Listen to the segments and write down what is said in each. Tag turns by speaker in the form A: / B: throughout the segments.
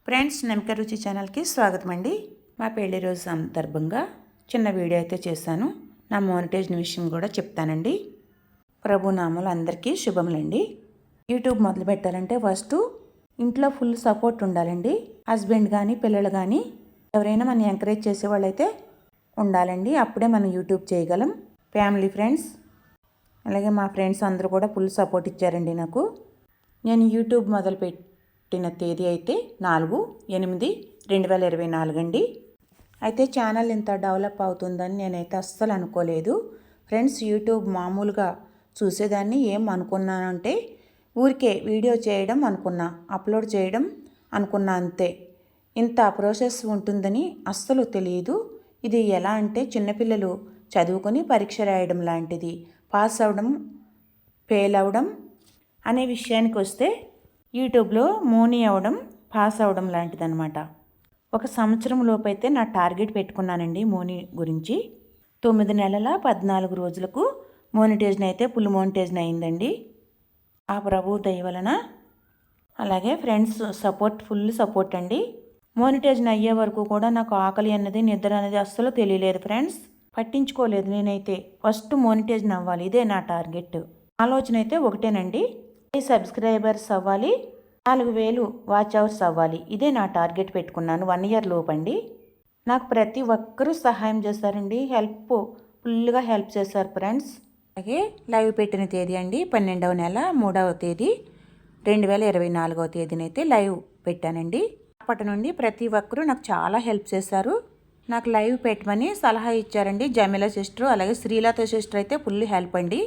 A: Friends, నమ్మక రుచి ఛానల్కి స్వాగతం అండి. మా పెళ్లి రోజు సందర్భంగా చిన్న వీడియో అయితే చేశాను. నా మోనిటైజేషన్ విషయం కూడా చెప్తానండి. ప్రభు నామలు అందరికీ శుభములండి. యూట్యూబ్ మొదలు పెట్టాలంటే ఫస్ట్ ఇంట్లో ఫుల్ సపోర్ట్ ఉండాలండి. హస్బెండ్ కానీ పిల్లలు కానీ ఎవరైనా మనం ఎంకరేజ్ చేసేవాళ్ళు అయితే ఉండాలండి. అప్పుడే మనం యూట్యూబ్ చేయగలం. ఫ్యామిలీ, ఫ్రెండ్స్, అలాగే మా ఫ్రెండ్స్ అందరూ కూడా ఫుల్ సపోర్ట్ ఇచ్చారండి నాకు. నేను యూట్యూబ్ మొదలుపెట్టిన తేదీ అయితే 4/8/2024 అండి. అయితే ఛానల్ ఇంత డెవలప్ అవుతుందని నేనైతే అస్సలు అనుకోలేదు ఫ్రెండ్స్. యూట్యూబ్ మామూలుగా చూసేదాన్ని. ఏం అనుకున్నానంటే ఊరికే వీడియో చేయడం అనుకున్నా, అప్లోడ్ చేయడం అనుకున్నా, అంతే. ఇంత ప్రాసెస్ ఉంటుందని అస్సలు తెలియదు. ఇది ఎలా అంటే చిన్నపిల్లలు చదువుకొని పరీక్ష రాయడం లాంటిది. పాస్ అవ్వడం, ఫెయిల్ అవ్వడం అనే విషయానికి వస్తే యూట్యూబ్లో మోనీ అవ్వడం, పాస్ అవ్వడం లాంటిదన్నమాట. 1 సంవత్సరం లోపైతే నా టార్గెట్ పెట్టుకున్నానండి మోనీ గురించి. 9 నెలల 14 రోజులకు మోనిటైజేషన్ అయితే ఫుల్ మోనిటైజేషన్ అయిందండి. ఆ ప్రభు దయ వలన, అలాగే ఫ్రెండ్స్ సపోర్ట్, ఫుల్ సపోర్ట్ అండి. మోనిటైజేషన్ అయ్యే వరకు కూడా నాకు ఆకలి అన్నది, నిద్ర అనేది అస్సలు తెలియలేదు ఫ్రెండ్స్. పట్టించుకోలేదు నేనైతే. ఫస్ట్ మోనిటైజేషన్ అవ్వాలి, ఇదే నా టార్గెట్. ఆలోచన అయితే ఒకటేనండి, సబ్స్క్రైబర్స్ అవ్వాలి, 4000 వాచ్ అవర్స్ అవ్వాలి. ఇదే నా టార్గెట్ పెట్టుకున్నాను. 1 ఇయర్ లోపండి. నాకు ప్రతి ఒక్కరూ సహాయం చేశారండి. ఫుల్గా హెల్ప్ చేశారు ఫ్రెండ్స్. అలాగే లైవ్ పెట్టిన తేదీ అండి 12వ నెల 3వ తేదీ 2024వ తేదీనైతే లైవ్ పెట్టానండి. అప్పటి నుండి ప్రతి ఒక్కరూ నాకు చాలా హెల్ప్ చేశారు. నాకు లైవ్ పెట్టమని సలహా ఇచ్చారండి జమీల సిస్టర్, అలాగే శ్రీలత సిస్టర్ అయితే ఫుల్ హెల్ప్ అండి.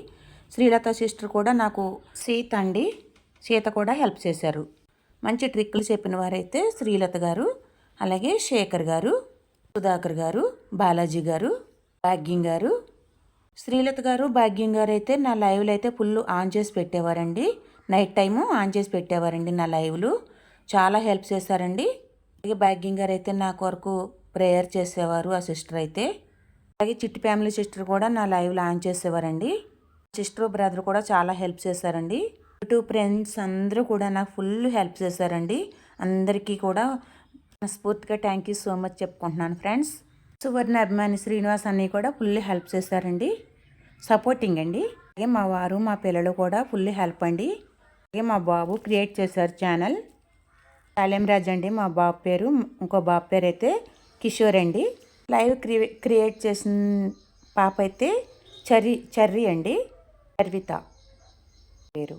A: శ్రీలత సిస్టర్ కూడా నాకు సీత కూడా హెల్ప్ చేశారు. మంచి ట్రిక్లు చెప్పిన వారైతే శ్రీలత గారు, అలాగే శేఖర్ గారు, సుధాకర్ గారు, బాలాజీ గారు, భాగ్యం గారు. శ్రీలత గారు, భాగ్యం గారు అయితే నా లైవ్లు అయితే ఫుల్ ఆన్ చేసి పెట్టేవారండి. నైట్ టైము ఆన్ చేసి పెట్టేవారండి నా లైవ్లు. చాలా హెల్ప్ చేశారండి. అలాగే భాగ్యం గారు అయితే నా కొరకు ప్రేయర్ చేసేవారు. ఆ సిస్టర్ అయితే, అలాగే చిట్టి ఫ్యామిలీ సిస్టర్ కూడా నా లైవ్లో ఆన్ చేసేవారండి. సిస్టర్, బ్రదర్ కూడా చాలా హెల్ప్ చేశారండి. యూట్యూబ్ ఫ్రెండ్స్ అందరూ కూడా నాకు ఫుల్ హెల్ప్ చేశారండి. అందరికీ కూడా మనస్ఫూర్తిగా థ్యాంక్ యూ సో మచ్ చెప్పుకుంటున్నాను ఫ్రెండ్స్. సువర్ణ, అభిమాని, శ్రీనివాస్ అన్నీ కూడా ఫుల్ హెల్ప్ చేశారండి. సపోర్టింగ్ అండి. అలాగే మా వారు, మా పిల్లలు కూడా ఫుల్ హెల్ప్ అండి. అలాగే మా బాబు క్రియేట్ చేశారు ఛానల్, సాలెం రాజ్ అండి మా బాబు పేరు. ఇంకో బాబు పేరు అయితే కిషోర్ అండి. లైవ్ క్రియేట్ చేసిన పాప అయితే చర్రి అండి, చర్విత పేరు.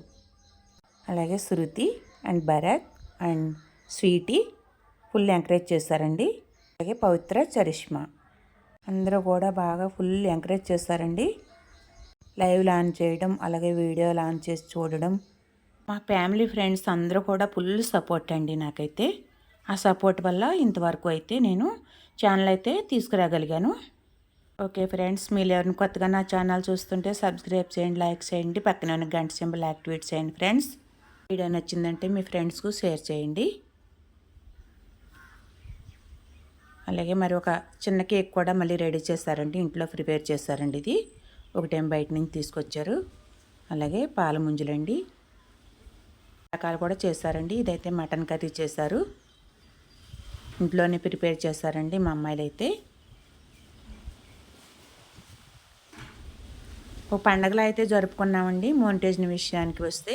A: అలాగే Shruti and Bharat and Sweety full encourage చేశారండి. అలాగే పవిత్ర, చరిష్మా అందరూ కూడా బాగా ఫుల్ ఎంకరేజ్ చేశారండి. లైవ్ లాంచ్ చేయడం, అలాగే వీడియో లాంచ్ చేసి చూడడం. మా ఫ్యామిలీ, ఫ్రెండ్స్ అందరూ కూడా ఫుల్ సపోర్ట్ అండి నాకైతే. ఆ సపోర్ట్ వల్ల ఇంతవరకు అయితే నేను ఛానల్ అయితే తీసుకురాగలిగాను. ఓకే ఫ్రెండ్స్, మీరు ఎవరిని కొత్తగా నా ఛానల్ చూస్తుంటే సబ్స్క్రైబ్ చేయండి, లైక్ చేయండి, పక్కన ఉన్న గంట సింబల్ యాక్టివేట్ చేయండి ఫ్రెండ్స్. వీడియో నచ్చిందంటే మీ ఫ్రెండ్స్కు షేర్ చేయండి. అలాగే మరి ఒక చిన్న కేక్ కూడా మళ్ళీ రెడీ చేశారండి, ఇంట్లో ప్రిపేర్ చేశారండి. ఇది ఒకటేం బయట నుంచి తీసుకొచ్చారు. అలాగే పాల ముంజలండి, రకాలు కూడా చేశారండి. ఇదైతే మటన్ కర్రీ చేశారు, ఇంట్లోనే ప్రిపేర్ చేశారండి మా అమ్మాయిలు అయితే. ఓ పండగలా అయితే జరుపుకున్నామండి. మోనిటైజేషన్ విషయానికి వస్తే,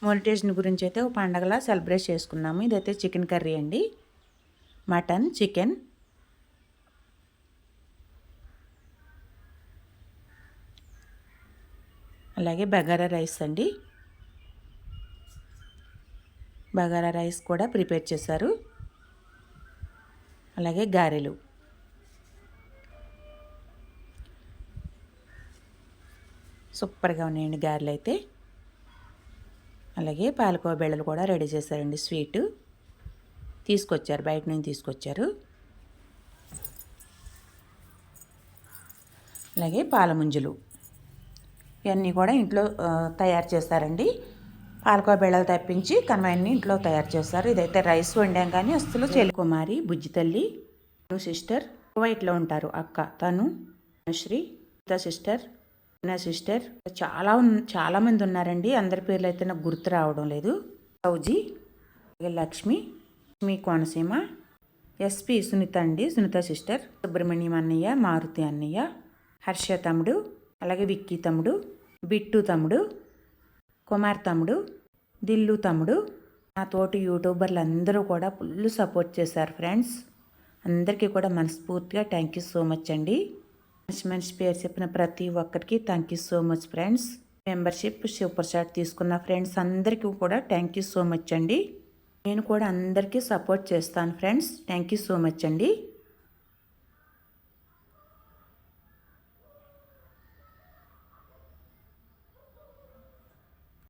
A: మోనిటైజేషన్ గురించి అయితే ఓ పండగలా సెలబ్రేట్ చేసుకున్నాము. ఇదైతే చికెన్ కర్రీ అండి, మటన్, చికెన్. అలాగే బగారా రైస్ అండి, బగారా రైస్ కూడా ప్రిపేర్ చేశారు. అలాగే గారెలు, సూపర్గా ఉన్నాయండి గారెలు అయితే. అలాగే పాలకోవ బెళ్ళలు కూడా రెడీ చేశారండి, స్వీటు తీసుకొచ్చారు, బయట నుంచి తీసుకొచ్చారు. అలాగే పాల ముంజలు, ఇవన్నీ కూడా ఇంట్లో తయారు చేస్తారండి. పాలకోవ బెళ్ళలు తప్పించి కనవన్నీ ఇంట్లో తయారు చేస్తారు. ఇదైతే రైస్ వండాం కానీ అసలు కుమారి, బుజ్జి తల్లి, సిస్టర్ కువైట్లో ఉంటారు అక్క, తను శ్రీ సిస్టర్, నా సిస్టర్, చాలామంది ఉన్నారండి. అందరి పేర్లు అయితే నాకు గుర్తు రావడం లేదు. సౌజీ, లక్ష్మి, మీ కోనసీమ, ఎస్పి సునీత అండి, సునీత సిస్టర్, సుబ్రహ్మణ్యం అన్నయ్య, మారుతి అన్నయ్య, హర్ష తమ్ముడు, అలాగే విక్కీ తమ్ముడు, బిట్టు తమ్ముడు, కుమార్ తమ్ముడు, దిల్లు తమ్ముడు, నా తోటి యూట్యూబర్లు అందరూ కూడా ఫుల్ సపోర్ట్ చేశారు ఫ్రెండ్స్. అందరికీ కూడా మనస్ఫూర్తిగా థ్యాంక్ యూ సో మచ్ అండి. మనిషి పేరు చెప్పిన ప్రతి ఒక్కరికి thank you so much friends. Membership super chat తీసుకున్న ఫ్రెండ్స్ అందరికీ కూడా థ్యాంక్ యూ సో మచ్ అండి. నేను కూడా అందరికీ సపోర్ట్ చేస్తాను friends. Thank you so much అండి.